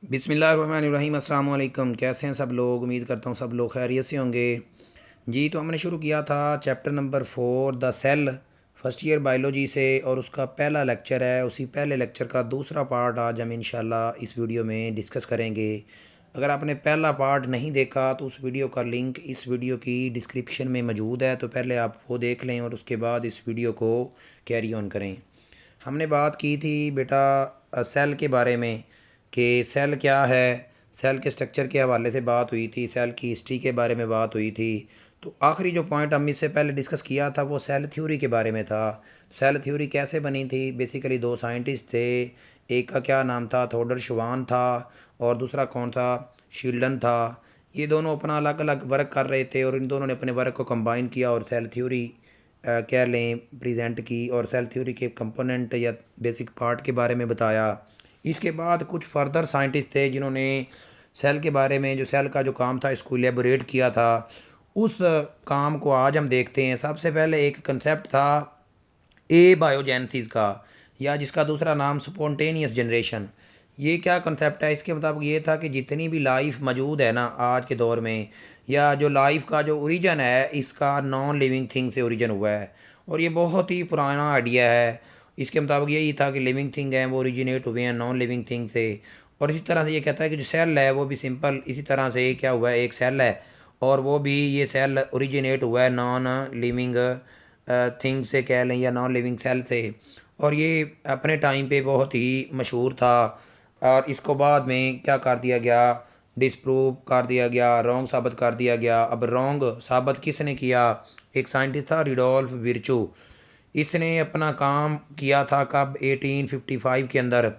बिस्मिल्लाहिर्रहमानिर्रहीम। अस्सलाम वालेकुम। कैसे हैं सब लोग? उम्मीद करता हूँ सब लोग खैरियत से होंगे। जी, तो हमने शुरू किया था chapter number 4 the cell first year biology से, और उसका पहला लेक्चर है। उसी पहले लेक्चर का दूसरा पार्ट आज हम इंशाल्लाह इस वीडियो में डिस्कस करेंगे। अगर आपने पहला पार्ट नहीं देखा तो उस वीडियो का लिंक इस वीडियो की डिस्क्रिप्शन में मौजूद है, तो पहले आप वो देख लें और उसके बाद इस वीडियो को कैरी ऑन करें। हमने बात की थी बेटा सेल के बारे में कि सेल क्या है। सेल के स्ट्रक्चर के हवाले से बात हुई थी, सेल की हिस्ट्री के बारे में बात हुई थी। तो आखिरी जो पॉइंट हम इससे पहले डिस्कस किया था वो सेल थ्योरी के बारे में था। सेल थ्योरी कैसे बनी थी? बेसिकली दो साइंटिस्ट थे, एक का क्या नाम था, थॉडर श्वान था, और दूसरा कौन था, शील्डन था। ये दोनों अपना अलग अलग वर्क कर रहे थे और इन दोनों ने अपने वर्क को कंबाइन किया और सेल थ्योरी कह लें प्रेजेंट की, और सेल थ्योरी के कंपोनेंट या बेसिक पार्ट के बारे में बताया। इसके बाद कुछ फर्दर साइंटिस्ट थे जिन्होंने सेल के बारे में, जो सेल का जो काम था, इसको एलेबोरेट किया था। उस काम को आज हम देखते हैं। सबसे पहले एक कंसेप्ट था ए बायोजेनेसिस का, या जिसका दूसरा नाम स्पॉन्टेनियस जनरेशन। ये क्या कंसेप्ट है? इसके मुताबिक ये था कि जितनी भी लाइफ मौजूद है ना आज के दौर में, या जो लाइफ का जो ओरिजिन है, इसका नॉन लिविंग थिंग से ओरिजिन हुआ है। और ये बहुत ही पुराना आइडिया है। इसके मुताबिक यही था कि लिविंग थिंग हैं वो ओरिजिनेट हुए हैं नॉन लिविंग थिंग से। और इसी तरह से ये कहता है कि जो सेल है वो भी सिंपल इसी तरह से क्या हुआ है, एक सेल है और वो भी ये सेल ओरिजिनेट हुआ है नॉन लिविंग थिंग से कह लें, या नॉन लिविंग सेल से। और ये अपने टाइम पे बहुत ही मशहूर था। और इसको बाद में क्या कर दिया गया, डिसप्रूव कर दिया गया, रॉन्ग साबित कर दिया गया। अब रॉन्ग साबित किसने किया? एक साइंटिस्ट था रिडोल्फ विर्चू। इसने अपना काम किया था कब? 1855 के अंदर।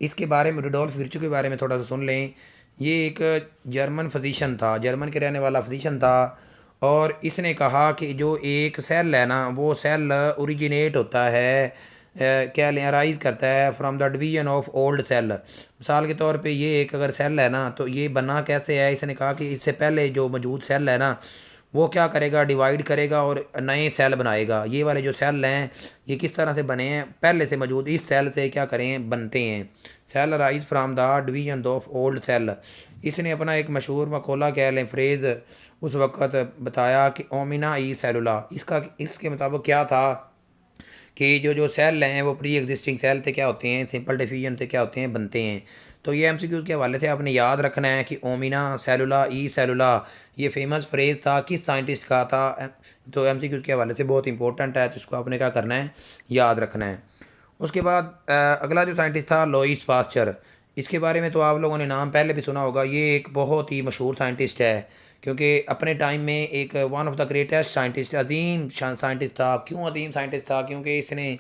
इसके बारे में, रिडोल्फ विर्चू के बारे में थोड़ा सा सुन लें। ये एक जर्मन फिजिशियन था, जर्मन के रहने वाला फिजिशियन था। और इसने कहा कि जो एक सेल है ना, वो सेल ओरिजिनेट होता है, क्या लें, अराइज करता है from the division of old cell. मिसाल के तौर पे ये एक अगर सेल है ना, तो ये बना कैसे है? इसने कहा कि इससे पहले जो मौजूद सेल है ना, वो क्या करेगा, डिवाइड करेगा और नए सेल बनाएगा। ये वाले जो सेल हैं ये किस तरह से बने हैं? पहले से मौजूद इस सेल से क्या करें, बनते हैं। Cell rise from the division of old cell. इसने अपना एक मशहूर मकौला कह लें, फ्रेज़ उस वक़्त बताया कि ओमिना ई सेलुला। इसका इसके मुताबिक क्या था कि जो जो सेल हैं वो प्री एग्जिस्टिंग सेल से क्या होते हैं, सिंपल डिफिजन से क्या होते हैं, बनते हैं। तो ये एमसीक्यू के हवाले से आपने याद रखना है कि ओमिना सेलुला ई सेलुला, ये फेमस फ्रेज था, किस साइंटिस्ट का था? तो एमसीक्यू के हवाले से बहुत इंपॉर्टेंट है, तो इसको आपने क्या करना है, याद रखना है। उसके बाद अगला जो साइंटिस्ट था लुईस पास्चर। इसके बारे में तो आप लोगों ने नाम पहले भी सुना होगा। ये एक बहुत ही मशहूर साइंटिस्ट है, क्योंकि अपने टाइम में एक one of the greatest scientist, अजीम साइंटिस्ट था। क्यों अजीम साइंटिस्ट था? क्योंकि इसने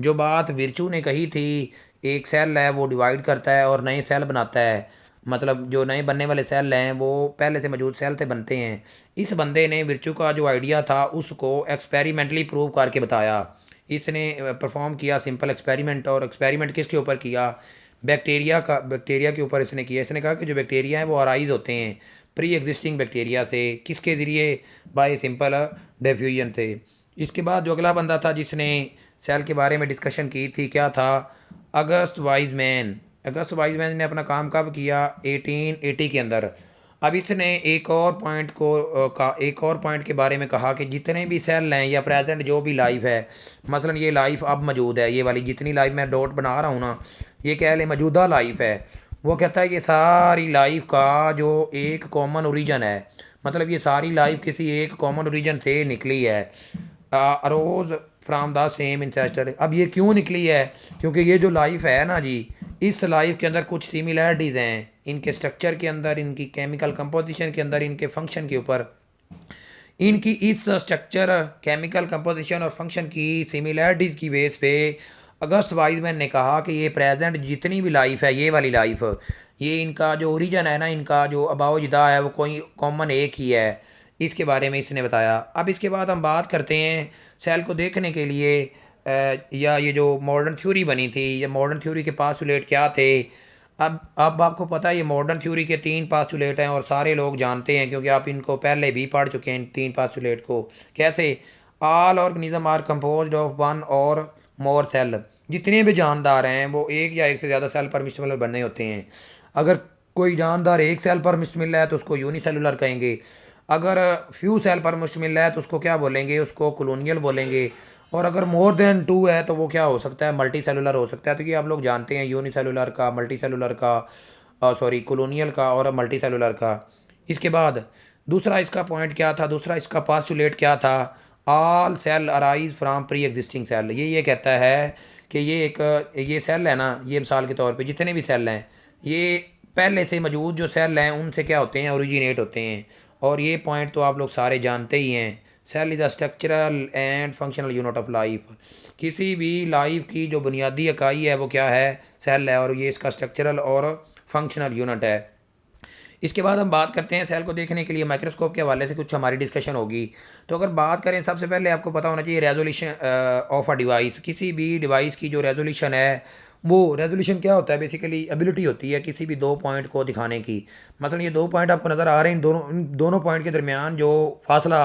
जो बात विर्चू ने कही थी, एक सेल है वो डिवाइड करता है और नए सेल बनाता है, मतलब जो नए बनने वाले सेल हैं वो पहले से मौजूद सेल से बनते हैं। इस बंदे ने विर्चू का जो आइडिया था उसको एक्सपेरिमेंटली प्रूव करके बताया। इसने परफॉर्म किया सिंपल एक्सपेरिमेंट, और एक्सपेरिमेंट किसके ऊपर किया? बैक्टीरिया का, बैक्टीरिया के ऊपर इसने किया। इसने कहा कि जो बैक्टीरिया हैं वो अराइज होते हैं प्री एग्जिस्टिंग बैक्टीरिया से, किसके ज़रिए? बाय सिंपल डिफ्यूजन से। इसके बाद जो अगला बंदा था जिसने सेल के बारे में डिस्कशन की थी, क्या था? अगस्त वाइजमैन। अगस्त वाइजमैन ने अपना काम कब किया? 1880 के अंदर। अब इसने एक और पॉइंट को एक और पॉइंट के बारे में कहा कि जितने भी सेल हैं या प्रेजेंट जो भी लाइफ है, मसलन ये लाइफ अब मौजूद है, ये वाली जितनी लाइफ मैं डॉट बना रहा हूँ ना, ये कह लें मौजूदा लाइफ है। वो कहता है कि सारी लाइफ का जो एक कॉमन ओरिजिन है, मतलब ये सारी लाइफ किसी एक कॉमन ओरिजिन से निकली है, arose from the same ancestor. अब ये क्यों निकली है? क्योंकि ये जो लाइफ है ना जी, इस लाइफ के अंदर कुछ सिमिलरिटीज़ हैं, इनके स्ट्रक्चर के अंदर, इनकी केमिकल कंपोजिशन के अंदर, इनके फंक्शन के ऊपर। इनकी इस स्ट्रक्चर, केमिकल कंपोजिशन और फंक्शन की सिमिलरिटीज़ की बेस पे अगस्त वाइजमैन ने कहा कि ये प्रेजेंट जितनी भी लाइफ है, ये वाली लाइफ, ये इनका जो ओरिजिन है ना, इनका जो अबाउजदा है वो कोई कॉमन एक ही है। इसके बारे में इसने बताया। अब इसके बाद हम बात करते हैं सेल को देखने के लिए या ये जो मॉडर्न थ्योरी बनी थी, या मॉडर्न थ्योरी के पास्टुलेट क्या थे। अब आपको पता है ये मॉडर्न थ्योरी के 3 पास्टुलेट हैं और सारे लोग जानते हैं, क्योंकि आप इनको पहले भी पढ़ चुके हैं इन 3 पास्टुलेट को। कैसे? All organism are composed of one और मोर सेल। जितने भी जानदार हैं वो एक या एक से ज़्यादा सेल पर मिश्रित बने होते हैं। अगर कोई जानदार एक सेल पर मुश्तमिल है तो उसको यूनिसेलुलर कहेंगे। अगर फ्यू सेल पर मुश्तमिल है तो उसको क्या बोलेंगे, उसको कॉलोनियल बोलेंगे। और अगर मोर देन टू है तो वो क्या हो सकता है, मल्टी सेलुलर हो सकता है। तो ये आप लोग जानते हैं यूनिसेलुलर का, मल्टी सेलुलर का, सॉरी कॉलोनियल का और मल्टी सेलुलर का। इसके बाद दूसरा इसका पॉइंट क्या था, दूसरा इसका पास्टुलेट क्या था, all cell arise from pre existing cell. ये कहता है कि ये सेल है ना, ये मिसाल के तौर पे जितने भी सेल हैं ये पहले से मौजूद जो सेल हैं उनसे क्या होते हैं, ओरिजिनेट होते हैं। और ये पॉइंट तो आप लोग सारे जानते ही हैं। Cell is a structural and functional unit of life. किसी भी लाइफ की जो बुनियादी इकाई है वो क्या है, सेल है, और ये इसका स्ट्रक्चरल और फंक्शनल यूनिट है। इसके बाद हम बात करते हैं सेल को देखने के लिए माइक्रोस्कोप के हवाले से कुछ हमारी डिस्कशन होगी। तो अगर बात करें, सबसे पहले आपको पता होना चाहिए रेजोल्यूशन ऑफ अ डिवाइस। किसी भी डिवाइस की जो रेजोल्यूशन है, वो रेजोल्यूशन क्या होता है, बेसिकली एबिलिटी होती है किसी भी दो पॉइंट को दिखाने की। मतलब ये दो पॉइंट आपको नज़र आ रहे हैं, इन दोनों पॉइंट के दरमियान जो फासला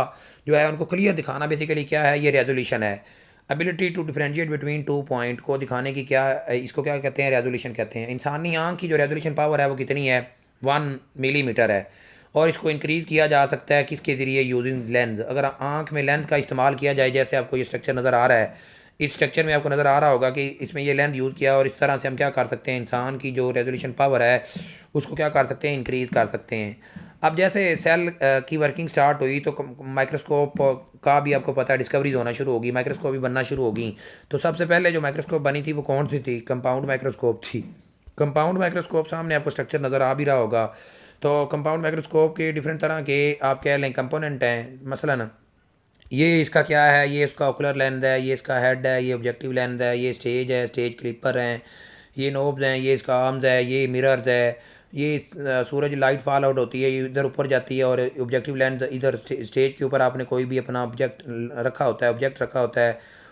जो है उनको क्लियर दिखाना बेसिकली क्या है, ये रेजोल्यूशन है। Ability to differentiate between two point को दिखाने की क्या, इसको क्या कहते हैं, रेजोल्यूशन कहते हैं। इंसानी आँख की जो रेजोल्यूशन पावर है वो कितनी है, 1 मिलीमीटर है। और इसको इंक्रीज़ किया जा सकता है किसके ज़रिए, यूजिंग लेंस। अगर आंख में लेंस का इस्तेमाल किया जाए, जैसे आपको ये स्ट्रक्चर नज़र आ रहा है, इस स्ट्रक्चर में आपको नज़र आ रहा होगा कि इसमें ये लेंस यूज़ किया, और इस तरह से हम क्या कर सकते हैं, इंसान की जो रेजोल्यूशन पावर है उसको क्या कर सकते हैं, इंक्रीज़ कर सकते हैं। अब जैसे सेल की वर्किंग स्टार्ट हुई तो माइक्रोस्कोप का भी आपको पता है डिस्कवरीज होना शुरू होगी, माइक्रोस्कोप भी बनना शुरू होगी। तो सबसे पहले जो माइक्रोस्कोप बनी थी वो कौन सी थी, कंपाउंड माइक्रोस्कोप थी। कंपाउंड माइक्रोस्कोप सामने आपको स्ट्रक्चर नज़र आ भी रहा होगा। तो कंपाउंड माइक्रोस्कोप के डिफरेंट तरह के आप कह लें कंपोनेंट हैं। मसलन ये इसका क्या है, ये इसका ओकुलर लेंस है, ये इसका हेड है, ये ऑब्जेक्टिव लेंस है, ये स्टेज है, स्टेज क्लिपर हैं, ये नोब्स हैं, ये इसका आर्म्स है, ये मिरर्स है, ये सूरज लाइट फॉल आउट होती है, ये इधर ऊपर जाती है, और ऑब्जेक्टिव लेंस इधर स्टेज के ऊपर आपने कोई भी अपना ऑब्जेक्ट रखा होता है,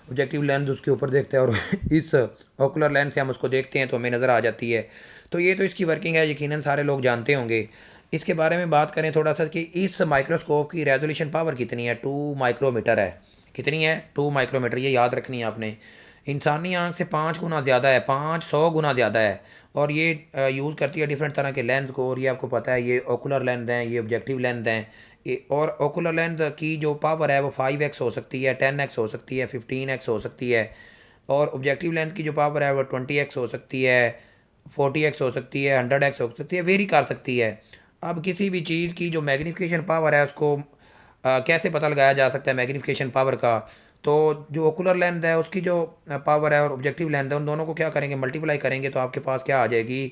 ऑब्जेक्टिव लेंस उसके ऊपर देखता है, और इस ओकुलर लेंस से हम उसको देखते हैं तो हमें नज़र आ जाती है। तो ये तो इसकी वर्किंग है, यकीनन सारे लोग जानते होंगे। इसके बारे में बात करें थोड़ा सा कि इस माइक्रोस्कोप की रेजोल्यूशन पावर कितनी है, 2 माइक्रोमीटर है। कितनी है, 2 माइक्रोमीटर, ये याद रखनी है आपने। इंसानी आंख से 5 गुना ज़्यादा है, 500 गुना ज़्यादा है। और ये यूज़ करती है डिफरेंट तरह के लेंस को, और ये आपको पता है ये ओकुलर लेंस हैं, ये ऑब्जेक्टिव लेंस हैं। और ओकुलर लेंस की जो पावर है वो 5x हो सकती है, 10x हो सकती है, 15x हो सकती है। और ऑब्जेक्टिव लेंस की जो पावर है वो 20x हो सकती है, 40x हो सकती है, 100x हो सकती है, वेरी कर सकती है। अब किसी भी चीज़ की जो मैग्नीफिकेशन पावर है उसको कैसे पता लगाया जा सकता है मैग्नीफिकेशन पावर का। तो जो ओकुलर लेंस है उसकी जो पावर है और ऑब्जेक्टिव लेंस है, उन दोनों को क्या करेंगे, मल्टीप्लाई करेंगे, तो आपके पास क्या आ जाएगी,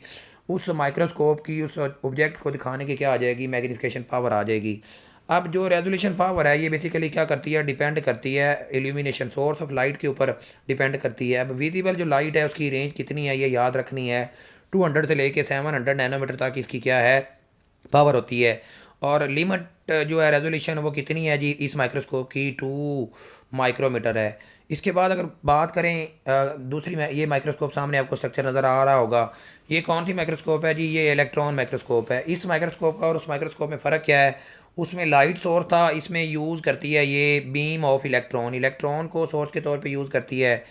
उस माइक्रोस्कोप की उस ऑब्जेक्ट को दिखाने की क्या आ जाएगी, मैग्नीफिकेशन पावर आ जाएगी। अब जो रेजोल्यूशन पावर है ये बेसिकली क्या करती है, डिपेंड करती है इल्यूमिनेशन सोर्स ऑफ लाइट के ऊपर डिपेंड करती है। अब विजिबल जो लाइट है उसकी रेंज कितनी है ये याद रखनी है, 200 से लेके 700 नैनोमीटर तक इसकी क्या है, पावर होती है। और लिमिट जो है रेजोल्यूशन वो कितनी है जी, इस माइक्रोस्कोप की 2 माइक्रोमीटर है। इसके बाद अगर बात करें दूसरी में, ये माइक्रोस्कोप सामने आपको स्ट्रक्चर नज़र आ रहा होगा, ये कौन सी माइक्रोस्कोप है जी, ये इलेक्ट्रॉन माइक्रोस्कोप है। इस माइक्रोस्कोप का और उस माइक्रोस्कोप में फ़र्क क्या है, उसमें लाइट सोर्स था, इसमें यूज़ करती है ये बीम ऑफ इलेक्ट्रॉन, इलेक्ट्रॉन को सोर्स के तौर पे यूज़ करती है।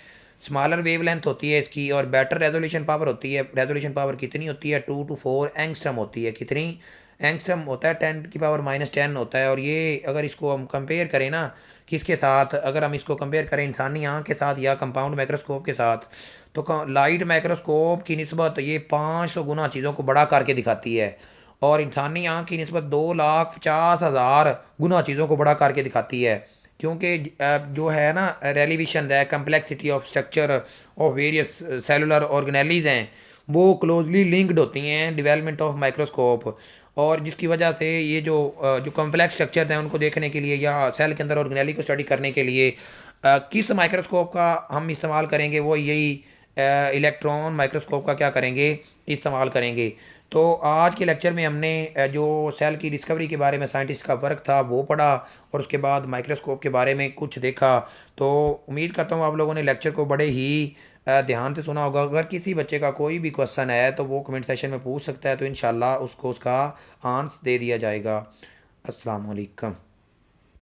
स्मॉलर वेवलेंथ होती है इसकी, और बेटर रेजोल्यूशन पावर होती है। रेजोल्यूशन पावर कितनी होती है, 2 to 4 एंगस्ट्रम होती है। कितनी एंगस्ट्रम होता है, 10⁻⁻10 होता है। और ये अगर इसको हम कंपेयर करें ना किसके साथ, अगर हम इसको कंपेयर करें इंसानी आँख के साथ या कंपाउंड माइक्रोस्कोप के साथ, तो लाइट माइक्रोस्कोप की निस्बत ये 500 गुना चीज़ों को बड़ा करके दिखाती है, और इंसानी आँख की निस्बत 2,50,000 गुना चीज़ों को बड़ा करके दिखाती है। क्योंकि जो है ना रेलिवेशन है, complexity of structure of various cellular organelles हैं, वो क्लोजली लिंक्ड होती हैं डेवलपमेंट ऑफ माइक्रोस्कोप। और जिसकी वजह से ये जो कॉम्प्लेक्स स्ट्रक्चर हैं उनको देखने के लिए या सेल के अंदर ऑर्गेनेली को स्टडी करने के लिए किस माइक्रोस्कोप का हम इस्तेमाल करेंगे, वो यही इलेक्ट्रॉन माइक्रोस्कोप का क्या करेंगे, इस्तेमाल करेंगे। तो आज के लेक्चर में हमने जो सेल की डिस्कवरी के बारे में साइंटिस्ट का फ़र्क था वो पढ़ा, और उसके बाद माइक्रोस्कोप के बारे में कुछ देखा। तो उम्मीद करता हूँ आप लोगों ने लेक्चर को बड़े ही ध्यान से सुना होगा। अगर किसी बच्चे का कोई भी क्वेश्चन है तो वो कमेंट सेशन में पूछ सकता है, तो इंशाल्लाह उसको उसका आंसर दे दिया जाएगा। अस्सलाम वालेकुम।